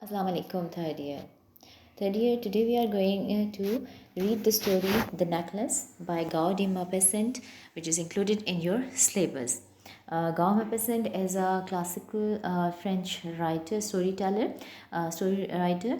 Assalamu alaikum, third year. Third year, today we are going to read the story The Necklace by Gao de Maupassant, which is included in your syllabus. Gao Maupassant is a classical French writer, storyteller, story writer.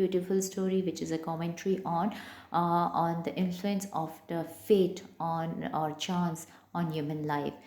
beautiful story which is a commentary on the influence of the fate on or chance on human life.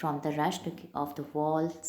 from the rash of the walls,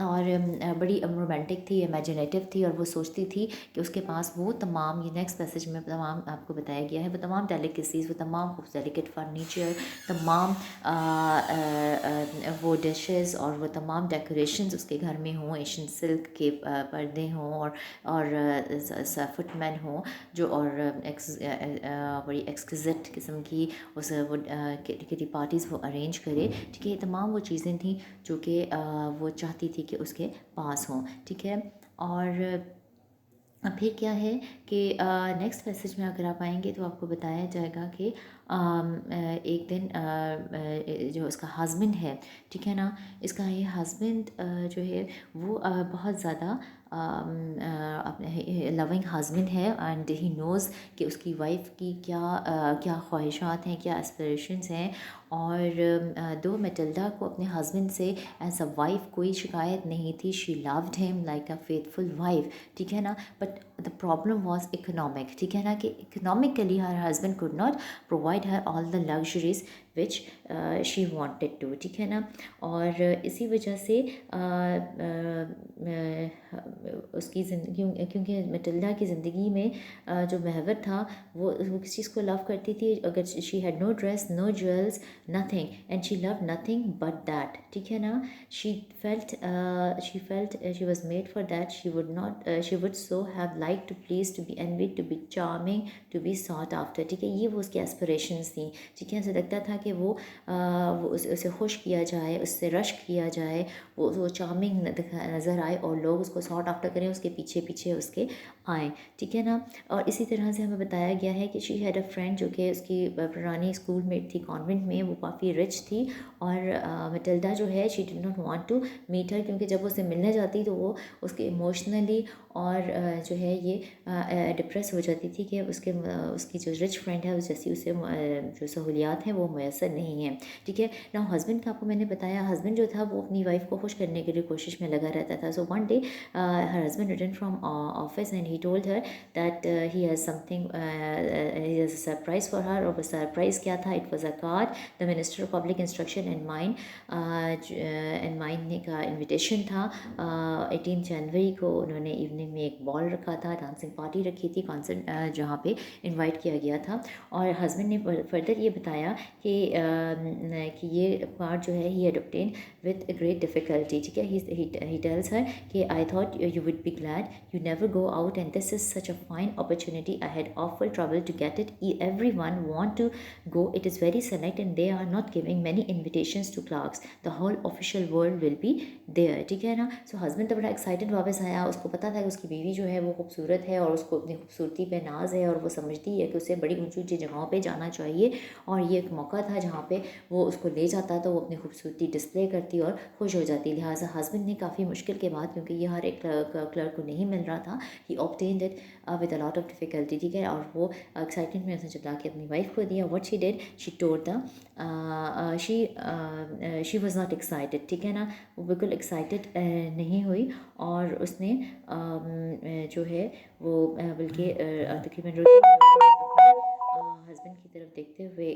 اور بڑی romantic تھی، imaginative تھی، اور وہ سوچتی تھی کہ اس کے پاس وہ تمام، یہ نیکسٹ پیسج میں تمام آپ کو بتایا گیا ہے، وہ تمام ڈیلیکیسیز، وہ تمام ڈیلیکیٹ فرنیچر، تمام وہ ڈشز اور وہ تمام ڈیکوریشنز اس کے گھر میں ہوں، ایشین سلک کے پردے ہوں، اور فٹ مین ہوں جو، اور بڑی ایکسکزٹ قسم کی اس وہ کٹی پارٹیز وہ ارینج کرے، ٹھیک ہے. یہ تمام وہ چیزیں تھیں جو کہ وہ چاہتی تھی کہ اس کے پاس ہوں، ٹھیک ہے. اور پھر کیا ہے کہ نیکسٹ پیسج میں اگر آپ آئیں گے تو آپ کو بتایا جائے گا کہ ایک دن جو اس کا ہسبینڈ ہے، ٹھیک ہے نا، اس کا یہ ہسبینڈ جو ہے وہ بہت زیادہ اپنے لونگ ہسبینڈ ہے، اینڈ ہی نوز کہ اس کی وائف کی کیا خواہشات ہیں، کیا اسپریشنس ہیں. اور دو میٹلڈا کو اپنے ہسبینڈ سے ایز اے وائف کوئی شکایت نہیں تھی، she loved him like a faithful wife, ٹھیک ہے نا. But the problem was economic, ٹھیک ہے نا، کہ economically her husband could not provide her all the luxuries which she wanted to, ٹھیک ہے نا. اور اسی وجہ سے اس کی زندگی، کیونکہ میٹلڈا کی زندگی میں جو محور تھا وہ کس چیز کو لو کرتی تھی، اگر she had no dress, no jewels, nothing, and she love nothing but that, ٹھیک ہے نا. She felt she was made for that. She would so have like to please, to be envied، to be charming, to be sought after، ٹھیک ہے. یہ وہ اس کی aspirations تھیں، ٹھیک ہے. اسے لگتا تھا کہ وہ اسے خوش کیا جائے، اس سے رشک کیا جائے، وہ چارمنگ نظر آئے، اور لوگ اس کو ساٹ آفٹر کریں، اس کے پیچھے پیچھے اس کے آئیں، ٹھیک ہے نا. اور اسی طرح سے ہمیں بتایا گیا ہے کہ شی ہیڈ اے فرینڈ، جو کہ اس کی پرانی اسکول میٹ تھی کانوینٹ میں، وہ کافی رچ تھی. اور میٹلڈا جو ہے she did not want to meet her, کیونکہ جب وہ اسے ملنے جاتی تو وہ اس کے ایموشنلی اور جو ہے یہ ڈپریس ہو جاتی تھی کہ اس کی جو رچ فرینڈ ہے اس جیسی اسے جو سہولیات ہیں وہ میسر نہیں ہیں، ٹھیک ہے نا. ہسبینڈ کا آپ کو میں نے بتایا، ہسبینڈ جو تھا وہ اپنی وائف کو خوش کرنے کے لیے کوشش میں لگا رہتا تھا. So one day her husband return from office and he told her that he has something, he has a surprise for her. اور وہ سرپرائز کیا تھا؟ It was a card, the minister of public instruction and mine کا invitation تھا. 18 جنوری کو انہوں نے evening میں ایک بال رکھا تھا، ڈانسنگ پارٹی رکھی تھی، کانسرٹ جہاں پہ انوائٹ کیا گیا تھا. اور ہسبینڈ نے فردر یہ بتایا کہ یہ کارڈ جو ہے he head obtained with a great difficulty، ٹھیک ہے. he tells her کہ I thought you would be glad you never go out and this is such a fine opportunity. I had awful trouble to get it. Everyone want to go. It is very select and they are not giving many invitations to clerks. The whole official world will be there، ٹھیک ہے نا. سو husband تو بڑا excited واپس آیا، اس کو پتہ تھا کہ اس کی بیوی جو ہے وہ خوبصورت ہے اور اس کو اپنی خوبصورتی پہ ناز ہے، اور وہ سمجھتی ہے کہ اسے بڑی اونچی اونچی جگہوں پہ جانا چاہیے. اور یہ ایک موقع تھا جہاں پہ وہ اس کو لے جاتا تو وہ اپنی خوبصورتی ڈسپلے کرتی اور خوش ہو جاتی. لہٰذا ہسبینڈ نے کافی مشکل کے بعد، کیونکہ یہ ہر ایک کلرک کو نہیں مل رہا تھا، ہی obtained it with a lot of difficulty، ٹھیک ہے. اور وہ ایکسائٹمنٹ میں اسے چلا کے اپنی وائف کو دیا. what she did، she told she was not excited، ٹھیک ہے نا. وہ بالکل ایکسائٹیڈ نہیں ہوئی، اور اس نے جو ہے وہ بلکہ تقریباً ہسبینڈ کی طرف دیکھتے ہوئے،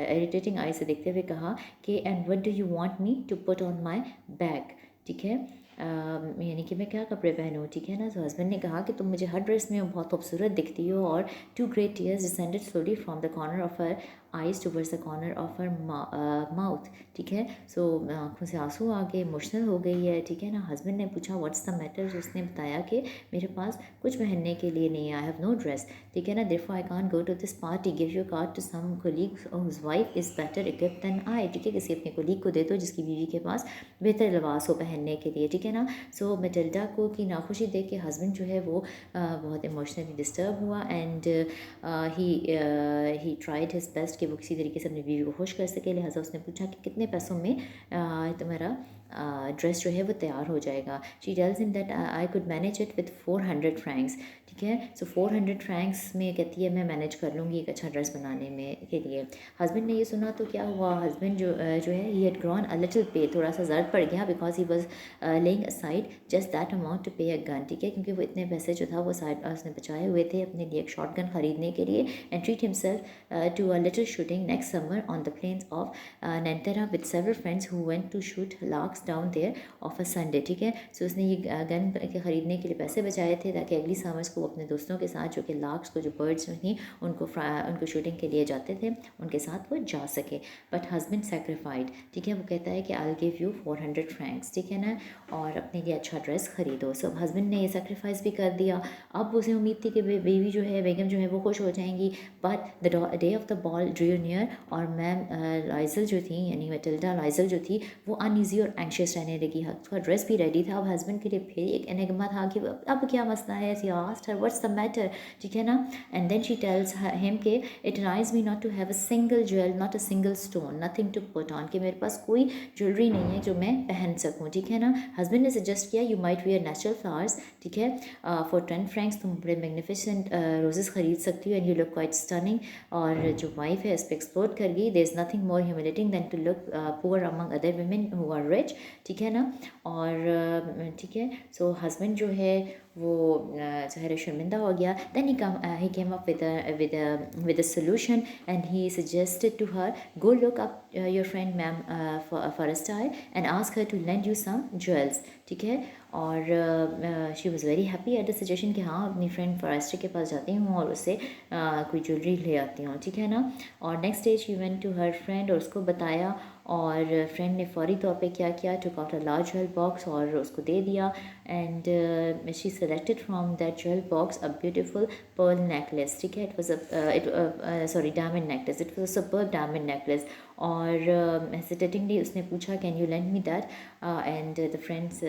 اریٹیٹنگ آئی سے دیکھتے ہوئے کہا کہ and what do you want me to put on my back, ٹھیک ہے. یعنی کہ میں کیا کپڑے پہنوں، ٹھیک ہے نا. تو ہسبینڈ نے کہا کہ تم مجھے ہر ڈریس میں بہت خوبصورت دکھتی ہو. اور 2 great tears descended slowly from the corner of her eyes towards the corner of her mouth، ٹھیک ہے. سو آنکھوں سے آنسو آ گئے، ایموشنل ہو گئی ہے، ٹھیک ہے نا. ہسبینڈ نے پوچھا واٹس دا میٹر. اس نے بتایا کہ میرے پاس کچھ پہننے کے لیے نہیں ہے، آئی ہیو نو ڈریس، ٹھیک ہے نا. therefore I can't go to this party. give your card to some colleague whose wife is better equipped than I، ٹھیک ہے. کسی اپنے کولیگ کو دے دو جس کی بیوی کے پاس بہتر لباس ہو پہننے کے لیے، ٹھیک ہے نا. سو میٹلڈا کو کی ناخوشی دیکھ کے ہسبینڈ جو ہے وہ بہت ایموشنلی ڈسٹرب ہوا، and he tried his best کہ وہ کسی طریقے سے اپنی بیوی کو خوش کر سکے. لہٰذا اس نے پوچھا کہ کتنے پیسوں میں تمہارا ڈریس جو ہے وہ تیار ہو جائے گا. شی ٹیلز ہم that I could manage it with 400 francs, ٹھیک ہے. سو 400 فرینکس میں کہتی ہے میں مینیج کر لوں گی ایک اچھا ڈریس بنانے میں کے لیے. ہسبینڈ نے یہ سنا تو کیا ہوا، ہسبینڈ جو ہے he had grown a little pay, تھوڑا سا زرد پڑ گیا، because he was laying aside just that amount to pay a gun, ٹھیک ہے. کیونکہ وہ اتنے پیسے جو تھا وہ سائڈ اس نے بچائے ہوئے تھے اپنے لیے ایک شارٹ گن خریدنے کے لیے. And treat himself to a little shooting next summer on the plains of Nanterre with several friends who went to shoot larks down there of a Sunday. ٹھیک ہے. سو اس نے یہ گن کے خریدنے کے لیے پیسے بچائے تھے تاکہ اگلی سمرس کو وہ اپنے دوستوں کے ساتھ جو کہ لاکس کو جو برڈس تھیں ان کو شوٹنگ کے لیے جاتے تھے ان کے ساتھ وہ جا سکے. But husband sacrificed. ٹھیک ہے. وہ کہتا ہے کہ آئی گیو یو 400 فرینکس. ٹھیک ہے نا, اور اپنے لیے اچھا ڈریس خریدو. سو ہسبینڈ نے یہ سیکریفائس بھی کر دیا. اب اسے امید تھی کہ بیوی جو ہے بیگم جو ہے وہ خوش ہو جائیں گی. But the day of the ball Drew near, اور میم لائزل جو تھیں یعنی میٹلڈا لائزل جو تھی وہ انیزی اور اینکشیس رہنے لگی. اس کا ڈریس بھی ریڈی تھا. اب ہسبینڈ کے لیے پھر ایک انگما تھا کہ اب کیا مسئلہ ہے. She asked her what's the matter. ٹھیک ہے نا. And then she tells him کہ it rise me not to have a single jewel, not a single stone, nothing to put on, کہ میرے پاس کوئی جویلری نہیں ہے جو میں پہن سکوں. ٹھیک ہے نا. ہسبینڈ نے سجیسٹ کیا you might where natural flowers. ٹھیک ہے. فار 10 فرینکس تم بڑے میگنیفیسنٹ روزز خرید سکتی ہو, and you look quite stunning. اور جو وائف ہے اس پہ ایکسپلورٹ کر گئی. There is nothing more humiliating than to look poor among other women who are rich. ٹھیک ہے نا. اور ٹھیک ہے. سو ہسبینڈ جو ہے وہ ظاہر شرمندہ ہو گیا. Then he came up with a solution and he suggested to her go look up your friend ma'am for a style and ask her to lend you some jewels. ٹھیک ہے. اور she was very happy at the suggestion کہ ہاں اپنی friend forester کے پاس جاتی ہوں اور اس سے کوئی جویلری لے آتی ہوں. ٹھیک ہے نا. اور next day she went to her friend اور اس کو بتایا, اور فرینڈ نے فوری طور پہ کیا کیا, took out a large jewel box اور اس کو دے دیا. And she selected from that jewel box a beautiful pearl necklace. ٹھیک ہے. It was sorry diamond necklace. It was a superb diamond necklace. اور ہیسیٹیٹنگلی اس نے پوچھا can you lend me that, and the friends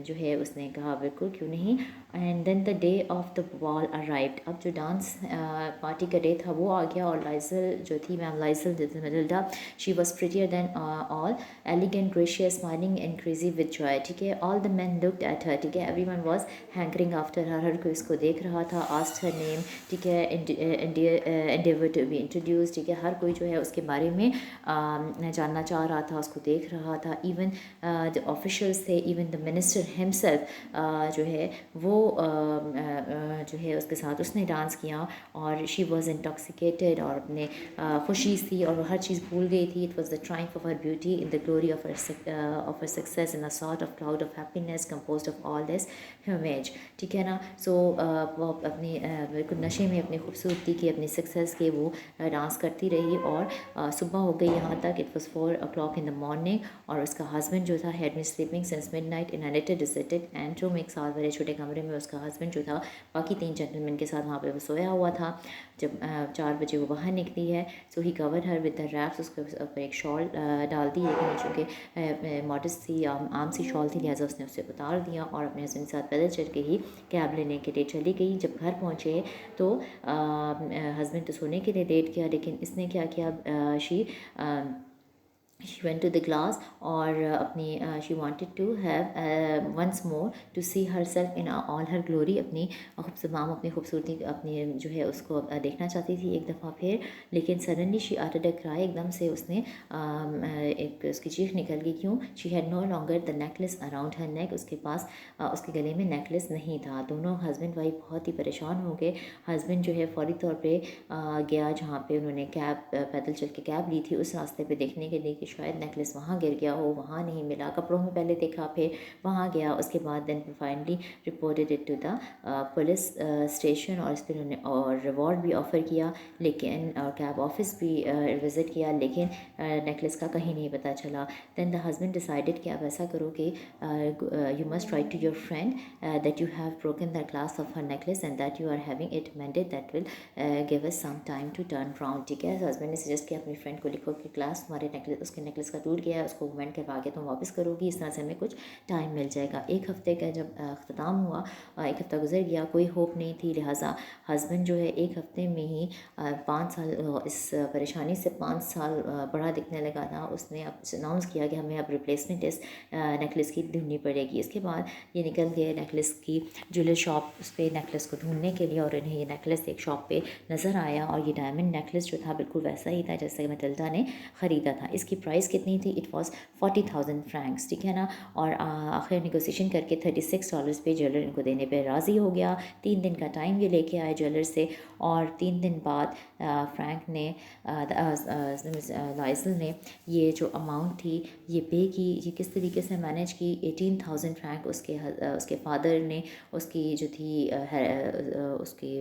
جو ہے اس نے کہا بالکل کیوں نہیں. And then the day of the ball arrived. اب جو ڈانس پارٹی کا ڈے تھا وہ آ گیا, اور لائزل جو تھی ma'am Loisel Matilda, she was prettier than all, elegant gracious smiling and crazy with joy. ٹھیک ہے. All the men looked at her. ٹھیک ہے. Every one was hankering after her. ہر کوئی اس کو دیکھ رہا تھا. Asked her name. ٹھیک ہے. Endeavour to be introduce. ٹھیک ہے. ہر کوئی جو ہے اس کے بارے میں جاننا چاہ رہا تھا, اس کو دیکھ رہا تھا. ایون جو آفیشلس تھے, ایون دا منسٹر ہمسیلف جو ہے وہ جو ہے اس کے ساتھ اس نے ڈانس کیا, اور شی واز انٹاکسیکیٹڈ, اور اپنے خوشی تھی اور وہ ہر چیز بھول گئی تھی. It was the triumph of her beauty in the glory of her success in a sort of cloud of happiness composed of all this homage. ٹھیک ہے نا. سو وہ اپنی بالکل نشے میں اپنی خوبصورتی کی, اپنی سکسیس کے وہ ڈانس کرتی رہی, اور صبح ہو گئی یہاں تک. It was 4 o'clock in the morning, اور اس کا ہسبینڈ جو تھا ہیڈ میں sleeping since midnight in a little deserted end room. ایک سال بھرے چھوٹے کمرے میں اس کا ہسبینڈ جو تھا باقی 3 جینٹلمین کے ساتھ وہاں پہ وہ سویا ہوا تھا. جب 4 بجے وہ باہر نکلی ہے, سو ہی کورڈ ہر ود دا ریپس. اس کے اوپر ایک شال ڈال دی, لیکن چونکہ ماڈسٹ تھی, عام سی شال تھی, لہٰذا اس نے اسے اتار دیا اور اپنے ہسبینڈ کے ساتھ پیدل چل کے ہی کیب لینے کے لیے چلی گئی. جب گھر پہنچے تو ہسبینڈ تو سونے کے لیے لیٹ گیا, لیکن اس نے کیا کیا, she went to the class, اور اپنی she wanted to have once more to see herself in all her glory. اپنی اپنی خوبصورتی اپنی جو ہے اس کو دیکھنا چاہتی تھی ایک دفعہ پھر, لیکن suddenly she uttered a cry. ایک دم سے اس نے ایک اس کی چیخ نکل گئی. کیوں؟ she had no longer the necklace around her neck. اس کے پاس اس کے گلے میں نیکلس نہیں تھا. دونوں ہسبینڈ وائف بہت ہی پریشان ہو گئے. ہسبینڈ جو ہے فوری طور پہ گیا جہاں پہ انہوں نے کیب پیدل چل کے کیب لی تھی, اس راستے پہ دیکھنے کے لیے کہ شاید نیکلس وہاں گر گیا ہو. وہاں نہیں ملا. کپڑوں میں پہلے دیکھا, پھر وہاں گیا. اس کے بعد then finally reported it to the police station, اور اس پہ انہوں نے اور ریوارڈ بھی آفر کیا, لیکن کیب آفس بھی وزٹ کیا, لیکن نیکلس کا کہیں نہیں پتہ چلا. دین دا ہسبینڈ ڈیسائڈیڈ کہ آپ ایسا کرو کہ you must write to your friend that you have broken the glass of her necklace and that you are having it mended, that will give us some time to turn round. ٹھیک ہے. Husband نے suggest کیا اپنی friend کو لکھو کہ class تمہارے necklace, اس کے نیکلس کا ٹوٹ گیا ہے, اس کو مینڈ کروا کے تم واپس کرو گی, اس طرح سے ہمیں کچھ ٹائم مل جائے گا. 1 ہفتے کا جب اختتام ہوا, 1 ہفتہ گزر گیا, کوئی ہوپ نہیں تھی. لہٰذا ہسبینڈ جو ہے 1 ہفتے میں ہی 5 سال اس پریشانی سے 5 سال بڑا دکھنے لگا تھا. اس نے اب اناؤنس کیا کہ ہمیں اب ریپلیسمنٹ اس نیکلس کی ڈھونڈنی پڑے گی. اس کے بعد یہ نکل گئے نیکلس کی جویلر شاپ اس پہ نیکلس کو ڈھونڈنے کے لیے, اور انہیں یہ نیکلس ایک شاپ پہ نظر آیا, اور یہ ڈائمنڈ نیکلس جو تھا بالکل ویسا ہی تھا جیسے میٹلڈا نے خریدا تھا. اس کی پرائز کتنی تھی؟ اٹ واز 40,000 فرینکس، ٹھیک ہے نا. اور آخر نیگوسیشن کر کے $36 پہ جیولر ان کو دینے پہ راضی ہو گیا. 3 دن کا ٹائم یہ لے کے آئے جیولر سے، اور 3 دن بعد فرینک نے لائزل نے یہ جو اماؤنٹ تھی یہ پے کی. یہ کس طریقے سے مینیج کی؟ 18,000 فرینک اس کے فادر نے اس کی جو تھی اس کی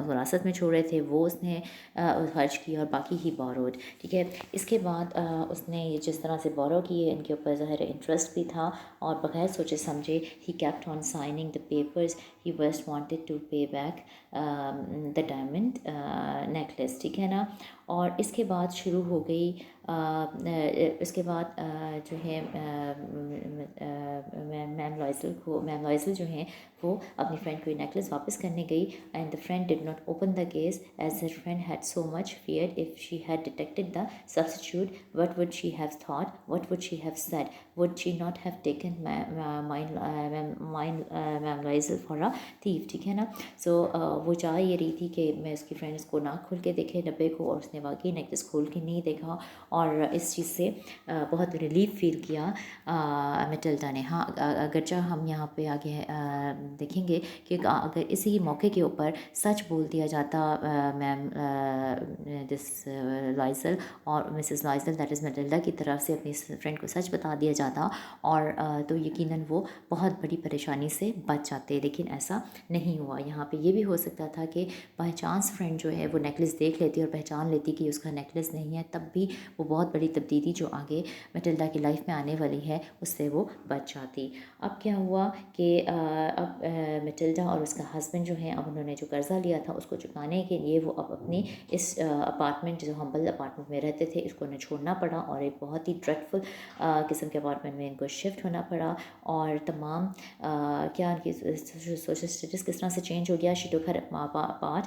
وراثت میں چھوڑے تھے وہ اس نے خرچ کی، اور باقی ہی بوروڈ، ٹھیک ہے. اس کے بعد اس نے یہ جس طرح سے بورو کیے ان کے اوپر ظاہر انٹرسٹ بھی تھا، اور بغیر سوچے سمجھے ہی kept on signing the papers. He just wanted to pay back the diamond necklace, ٹھیک ہے نا. اور اس کے بعد شروع ہو گئی اس کے بعد جو ہے میم لائزل جو ہیں وہ اپنی فرینڈ کو یہ نیکلس واپس کرنے گئی. And the friend did not open the case as her friend had so much fear if she had detected the substitute what would she have thought, what would she have said, would she not have taken ma'am Loisel for a thief, ٹھیک ہے نا. سو وہ چاہ یہ رہی تھی کہ میں اس کی فرینڈس کو نہ کھول کے دیکھے ڈبے کو, اور اس نے واقعی نیکلس کھول کے نہیں دیکھا, اور اس چیز سے بہت ریلیف فیل کیا میٹلڈا نے. ہاں اگرچہ ہم یہاں پہ آگے دیکھیں گے کہ اگر اسی موقع کے اوپر سچ بول دیا جاتا میم دس لائزل اور مسز لائزل دیٹ از میٹلڈا کی طرف سے اپنی فرینڈ کو سچ بتا دیا جاتا, اور تو یقیناً وہ بہت بڑی پریشانی سے بچ جاتے, لیکن ایسا نہیں ہوا. یہاں پہ یہ بھی ہو سکتا تھا کہ بائی چانس فرینڈ جو ہے وہ نیکلس دیکھ لیتی اور پہچان لیتی کہ اس کا نیکلس نہیں ہے, تب بھی وہ بہت بڑی تبدیلی جو آگے میٹلڈا کی لائف میں آنے والی ہے اس سے وہ بچ جاتی. اب کیا ہوا کہ اب میٹلڈا اور اس کا ہسبینڈ جو ہیں اب انہوں نے جو قرضہ لیا تھا اس کو چکانے کے لیے وہ اب اپنی اس اپارٹمنٹ جو ہمبل اپارٹمنٹ میں رہتے تھے اس کو انہیں چھوڑنا پڑا, اور ایک بہت ہی ڈریڈفل قسم کے اپارٹمنٹ میں ان کو شفٹ ہونا پڑا. اور تمام کیا ان کی سوشل اسٹیٹس کس طرح سے چینج ہو گیا. She took her part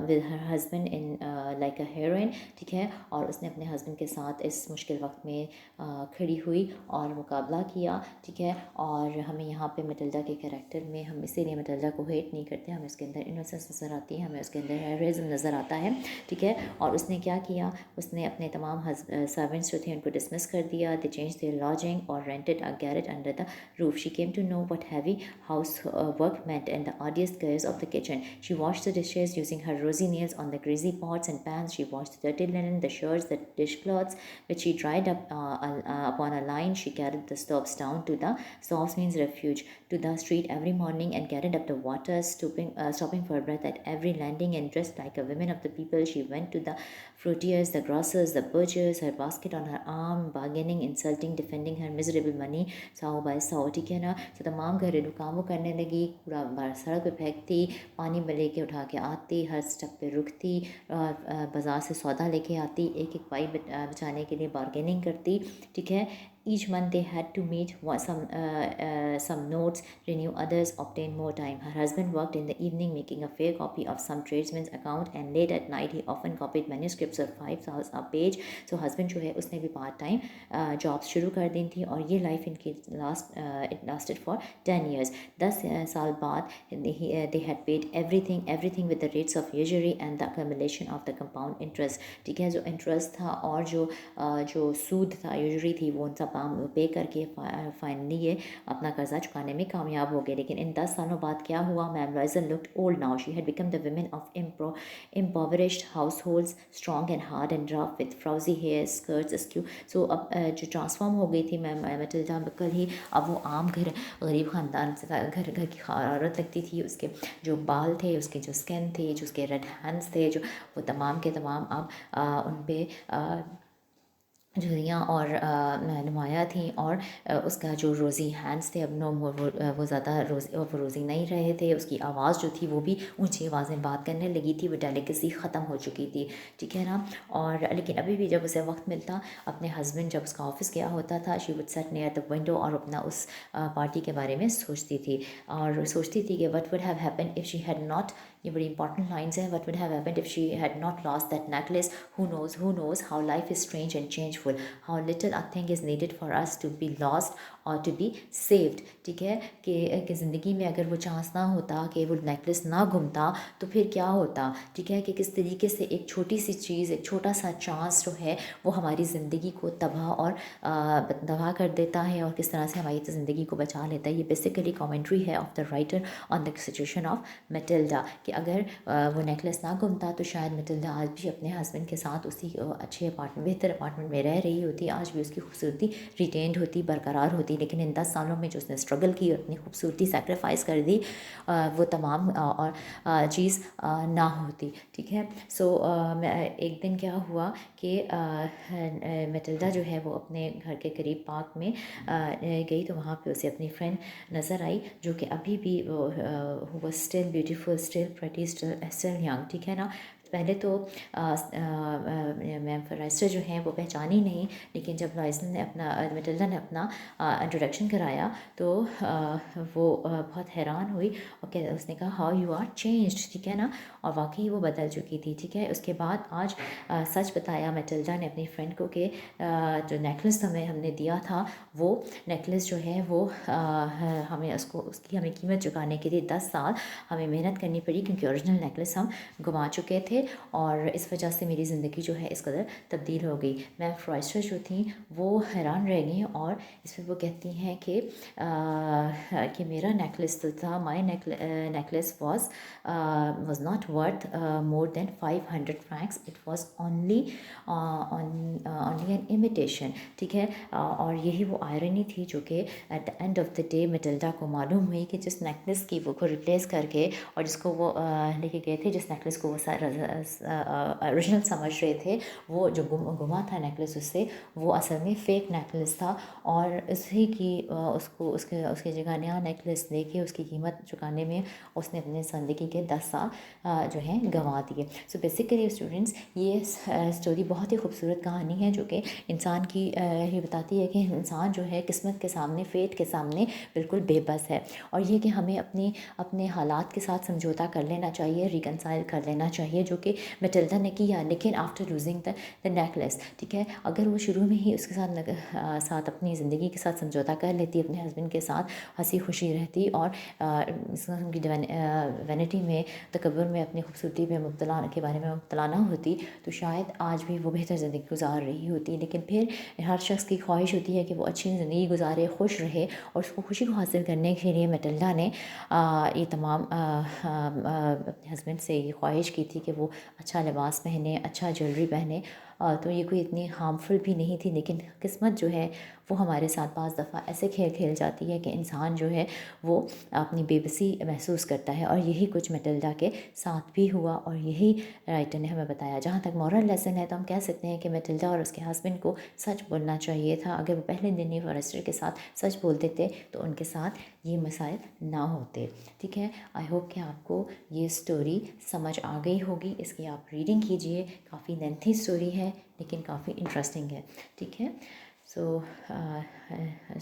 with her husband in like a heroine, ٹھیک ہے, اور اس نے اپنے ہسبینڈ کے ساتھ اس مشکل وقت میں کھڑی ہوئی اور مقابلہ کیا, ٹھیک ہے. اور ہمیں یہاں پہ میٹلڈا کے کریکٹر میں ہم اسی لیے میٹلڈا کو ہیٹ نہیں کرتے, ہمیں اس کے اندر انوسنس نظر آتی ہے, ہمیں اس کے اندر ہیروئزم نظر آتا ہے, ٹھیک ہے. اور اس نے کیا کیا, اس نے اپنے تمام سرونٹس جو تھے ان کو ڈسمس کر دیا. دے چینج دیئر لاڈجنگ اور rented a garret under the roof. She came to know what heavy house work meant and the arduous cares of the kitchen. She washed the dishes using her rosy nails on the greasy pots and pans. She washed the dirty linen, the shirts, the dishcloths, which she dried up upon a line. She carried the stoves down to the stoves means refuge to the street every morning and carried up the water, stopping for breath at every landing, and dressed like a woman of the people. She went to the fruitiers, the grocers, the butchers, her basket on her arm, bargaining, insulting, defending her miserable money, sou by sou, ٹھیک ہے نا. تو تمام گھریلو کاموں کرنے لگی, پورا باہر سڑک پہ پھینکتی, پانی میں لے کے اٹھا کے آتی, ہر اسٹیپ پہ رکتی, بازار سے سودا لے کے آتی, ایک ایک پائی بچانے کے لیے بارگیننگ کرتی, ٹھیک ہے. Each month they had to meet some notes, renew others, obtain more time. Her husband worked in the evening making a fair copy of some tradesman's account, and late at night he often copied manuscripts of 5 hours a page. So husband جو ہے اس نے بھی part time jobs شروع کر دی تھی, اور یہ لائف ان کی it lasted for 10 years. 10 سال بعد they had paid everything with the rates of usury and the accumulation of the compound interest, ٹھیک ہے. جو انٹرسٹ تھا اور جو سود تھا, یوجری تھی, وہ ان سب پے کر کے فائنلی یہ اپنا قرضہ چکانے میں کامیاب ہو گئے. لیکن ان 10 سالوں بعد کیا ہوا, میم لائزل looked old now. She had become the women of impoverished households, strong and hard and rough with frowsy hair, skirts askew. So اب جو ٹرانسفارم ہو گئی تھی میم میٹلڈا بکل ہی, اب وہ عام غریب خاندان سے گھر کی عورت لگتی تھی. اس کے جو بال تھے, اس کے جو اسکن تھی, جو اس کے ریڈ ہینڈس تھے, جو وہ تمام کے تمام اب ان پہ جھریاں اور نمایاں تھیں, اور اس کا جو روزی ہینڈس تھے اب نو وہ زیادہ روزی نہیں رہے تھے. اس کی آواز جو تھی وہ بھی اونچی آواز میں بات کرنے لگی تھی, وہ ڈیلیکیسی ختم ہو چکی تھی, ٹھیک ہے نا. اور لیکن ابھی بھی جب اسے وقت ملتا, اپنے ہسبینڈ جب اس کا آفس گیا ہوتا تھا, she would sit near the window, اور اپنا اس پارٹی کے بارے میں سوچتی تھی, اور سوچتی تھی کہ what would have happen if she had not یہ بڑی امپورٹنٹ لائنس ہیں. What would have happened if she had not lost that necklace. Who knows how life is strange and changeful, how little a thing is needed for us to be lost اور to be saved. ٹھیک ہے کہ زندگی میں اگر وہ chance نہ ہوتا کہ وہ نیکلس نہ گھومتا تو پھر کیا ہوتا. ٹھیک ہے کہ کس طریقے سے ایک چھوٹی سی چیز, ایک چھوٹا سا چانس جو ہے وہ ہماری زندگی کو تباہ کر دیتا ہے, اور کس طرح سے ہماری زندگی کو بچا لیتا ہے. یہ بیسیکلی کامنٹری ہے of the writer on the situation of Matilda, کہ اگر وہ نیکلس نہ گھومتا تو شاید میٹلڈا آج بھی اپنے ہسبینڈ کے ساتھ اسی اچھے بہتر اپارٹمنٹ میں رہ رہی ہوتی, آج بھی اس کی خوبصورتی ریٹینڈ ہوتی, برقرار ہوتی. لیکن ان 10 سالوں میں جو اس نے اسٹرگل کی اور اپنی خوبصورتی سیکریفائس کر دی, وہ تمام اور چیز نہ ہوتی. ٹھیک ہے. سو ایک دن کیا ہوا کہ میٹلڈا جو ہے وہ اپنے گھر کے قریب پارک میں گئی, تو وہاں پہ اسے اپنی فرینڈ نظر آئی جو کہ ابھی بھی وہ still beautiful, still pretty, still young. ٹھیک ہے نا. پہلے تو میم فرائسٹر جو ہیں وہ پہچانی نہیں, لیکن جب میٹلڈا نے اپنا انٹروڈکشن کرایا تو وہ بہت حیران ہوئی, اور اس نے کہا ہاؤ یو آر چینجڈ. ٹھیک ہے نا. اور واقعی وہ بدل چکی تھی. ٹھیک ہے. اس کے بعد آج سچ بتایا میٹلڈا نے اپنی فرینڈ کو کہ جو نیکلس ہم نے دیا تھا وہ نیکلس جو ہے وہ ہمیں اس کی ہمیں قیمت چکانے کے لیے 10 سال ہمیں محنت کرنی پڑی, کیونکہ اوریجنل نیکلس ہم گنوا چکے تھے, اور اس وجہ سے میری زندگی جو ہے اس قدر تبدیل ہو گئی. میم فرائسٹر جو تھیں وہ حیران رہ گئیں, اور اس میں وہ کہتی ہیں کہ میرا نیکلس تو تھا, my necklace was not worth more than 500 francs, it was only an imitation. ٹھیک ہے. اور یہی وہ آئرنی تھی جو کہ at the end of the day Matilda کو معلوم ہوئی کہ جس نیکلس کی وہ ریپلیس کر کے, اور جس کو وہ لے کے گئے تھے, جس نیکلس کو وہ اوریجنل سمجھ رہے تھے, وہ جو گما تھا نیکلس اس سے, وہ اصل میں فیک نیکلس تھا. اور اسی کی اس کے جگہ نیا نیکلس لے کے اس کی قیمت چکانے میں اس نے اپنے زندگی کے 10 سال جو ہیں گنوا دیے. سو بیسیکلی اسٹوڈنٹس, یہ اسٹوری بہت ہی خوبصورت کہانی ہے جو کہ انسان کی یہ بتاتی ہے کہ انسان جو ہے قسمت کے سامنے, فیٹ کے سامنے بالکل بے بس ہے, اور یہ کہ ہمیں اپنے حالات کے ساتھ سمجھوتا کر لینا چاہیے, ریکنسائل کر لینا چاہیے, جو کہ میٹلڈا نے کیا. لیکن آفٹر لوزنگ دا نیکلس, ٹھیک ہے, اگر وہ شروع میں ہی اس کے ساتھ اپنی زندگی کے ساتھ سمجھوتا کر لیتی, اپنے ہسبینڈ کے ساتھ ہنسی خوشی رہتی, اور اس قسم کی وینٹی میں, تکبر میں, اپنی خوبصورتی میں مبتلا کے بارے میں مبتلا نہ ہوتی, تو شاید آج بھی وہ بہتر زندگی گزار رہی ہوتی. لیکن پھر ہر شخص کی خواہش ہوتی ہے کہ وہ اچھی زندگی گزارے, خوش رہے, اور اس کو خوشی کو حاصل کرنے کے لیے میٹلڈا نے یہ تمام اپنے ہسبینڈ سے یہ خواہش کی تھی کہ وہ اچھا لباس پہنے, اچھا جویلری پہنے. تو یہ کوئی اتنی ہارمفل بھی نہیں تھی, لیکن قسمت جو ہے وہ ہمارے ساتھ بعض دفعہ ایسے کھیل کھیل جاتی ہے کہ انسان جو ہے وہ اپنی بے بسی محسوس کرتا ہے, اور یہی کچھ میٹلڈا کے ساتھ بھی ہوا, اور یہی رائٹر نے ہمیں بتایا. جہاں تک مورل لیسن ہے تو ہم کہہ سکتے ہیں کہ میٹلڈا اور اس کے ہسبینڈ کو سچ بولنا چاہیے تھا. اگر وہ پہلے دن ہی فارسٹر کے ساتھ سچ بولتے تھے تو ان کے ساتھ یہ مسائل نہ ہوتے. ٹھیک ہے. آئی ہوپ کہ آپ کو یہ اسٹوری سمجھ آ گئی ہوگی. اس کی آپ ریڈنگ کیجئے, کافی لینتھی اسٹوری ہے لیکن کافی انٹرسٹنگ ہے. ٹھیک ہے. سو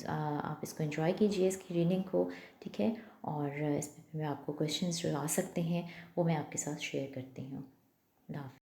آپ اس کو انجوائے کیجئے, اس کی ریڈنگ کو. ٹھیک ہے. اور اس میں آپ کو کویشچنس جو آ سکتے ہیں وہ میں آپ کے ساتھ شیئر کرتی ہوں. اللہ حافظ.